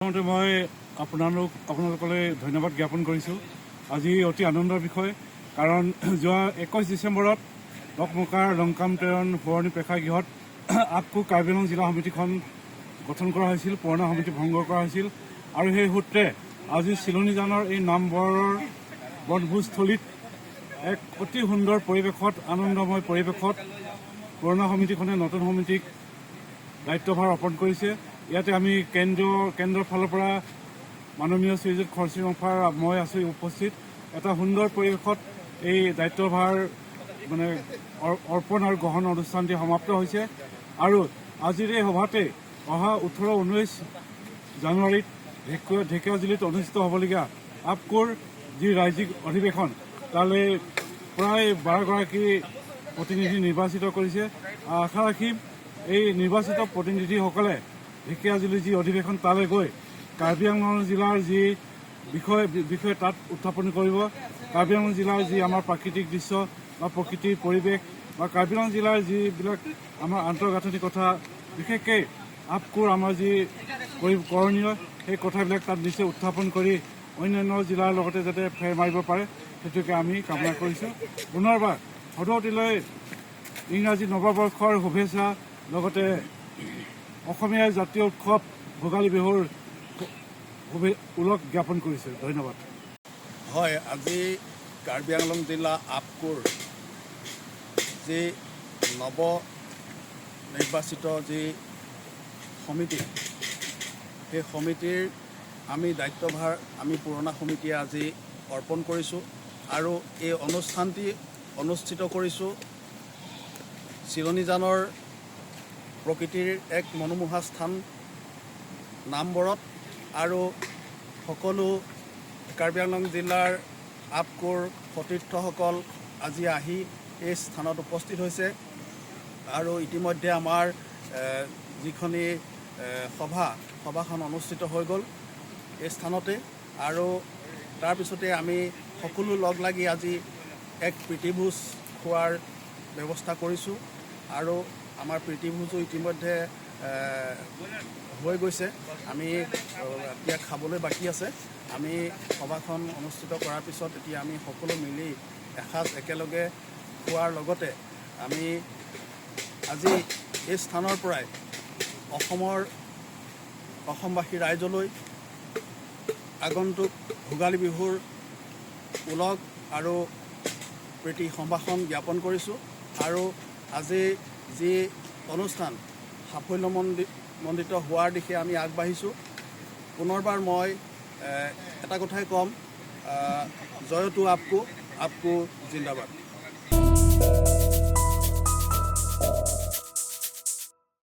প্ৰথমতে মই আপোনালোকলৈ ধন্যবাদ জ্ঞাপন কৰিছোঁ। আজি অতি আনন্দৰ বিষয়, কাৰণ যোৱা 21 ডিচেম্বৰত দকমকাৰ লংকাম প্ৰেৰণ সোঁৱৰণি প্ৰেক্ষাগৃহত আপকো কাৰ্বি আংলং জিলা সমিতিখন গঠন কৰা হৈছিল, পুৰণা সমিতি ভংগ কৰা হৈছিল। আৰু সেই সূত্ৰে আজি চিলনীজানৰ এই নামবৰৰ বনভোজস্থলীত এক অতি সুন্দৰ পৰিৱেশত, আনন্দময় পৰিৱেশত পুৰণা সমিতিখনে নতুন সমিতিক দায়িত্বভাৰ অৰ্পণ কৰিছে। ইয়াতে আমি কেন্দ্ৰৰ ফালৰ পৰা মাননীয় শ্ৰীযুত খৰচী ৰংফাৰ মই আছো উপস্থিত। এটা সুন্দৰ পৰিৱেশত এই দায়িত্বভাৰ অৰ্পণ আৰু গ্ৰহণ অনুষ্ঠানটি সমাপ্ত হৈছে। আৰু আজিৰ এই সভাতে অহা 18-19 জানুৱাৰীত ঢেকীয়াজুলিত অনুষ্ঠিত হ'বলগীয়া আপকোৰ যি ৰাজ্যিক অধিৱেশন, তালৈ প্ৰায় 12গৰাকী প্ৰতিনিধি নিৰ্বাচিত কৰিছে। আশা ৰাখিম এই নিৰ্বাচিত প্ৰতিনিধিসকলে ঢেকীয়াজুলিৰ যি অধিৱেশন তালৈ গৈ কাৰ্বি আংলং জিলাৰ যি বিষয়ে তাত উত্থাপন কৰিব। কাৰ্বি আংলং জিলাৰ যি আমাৰ প্ৰাকৃতিক দৃশ্য বা প্ৰকৃতিৰ পৰিৱেশ বা কাৰ্বি আংলং জিলাৰ যিবিলাক আমাৰ আন্তঃগাঁথনি কথা, বিশেষকৈ আপকোৰ আমাৰ যি কৰণীয় সেই কথাবিলাক তাত নিশ্চয় উত্থাপন কৰি অন্যান্য জিলাৰ লগতে যাতে ফেৰ মাৰিব পাৰে, সেইটোকে আমি কামনা কৰিছোঁ। পুনৰবাৰ সদৌতিলৈ ইংৰাজী নৱবৰ্ষৰ শুভেচ্ছা, লগতে অসমীয়া জাতীয় উৎসৱ ভোগালী বিহুৰ ওলগ জ্ঞাপন কৰিছোঁ। ধন্যবাদ। হয়, আজি কাৰ্বি আংলং জিলা আপকোৰ যি নৱ নিৰ্বাচিত যি সমিতি, সেই সমিতিৰ আমি দায়িত্বভাৰ আমি পুৰণা সমিতিয়ে আজি অৰ্পণ কৰিছোঁ। আৰু এই অনুষ্ঠানটি অনুষ্ঠিত কৰিছোঁ চিলনীজানৰ প্ৰকৃতিৰ এক মনোমোহা স্থান নামবৰত। আৰু সকলো কাৰ্বি আংলং জিলাৰ আপকোৰ সতীৰ্থসকল আজি আহি এই স্থানত উপস্থিত হৈছে। আৰু ইতিমধ্যে আমাৰ যিখনি সভাখন অনুষ্ঠিত হৈ গ'ল এই স্থানতে। আৰু তাৰপিছতে আমি সকলো লগ লাগি আজি এক প্ৰীতিভোজ খোৱাৰ ব্যৱস্থা কৰিছোঁ। আৰু আমাৰ প্ৰীতিভোজো ইতিমধ্যে হৈ গৈছে, আমি এতিয়া খাবলৈ বাকী আছে। আমি সভাখন অনুষ্ঠিত কৰাৰ পিছত এতিয়া আমি সকলো মিলি এসাঁজ একেলগে খোৱাৰ লগতে আমি আজি এই স্থানৰ পৰাই অসমবাসী ৰাইজলৈ আগন্তুক ভোগালী বিহুৰ ওলগ আৰু প্ৰীতি সম্ভাষণ জ্ঞাপন কৰিছোঁ। আৰু আজি যি অনুষ্ঠান সাফল্যমণ্ডিত হোৱাৰ দিশে আমি আগবাঢ়িছোঁ। পুনৰবাৰ মই এটা কথাই ক'ম, জয়তু আপকো জিন্দাবাদ।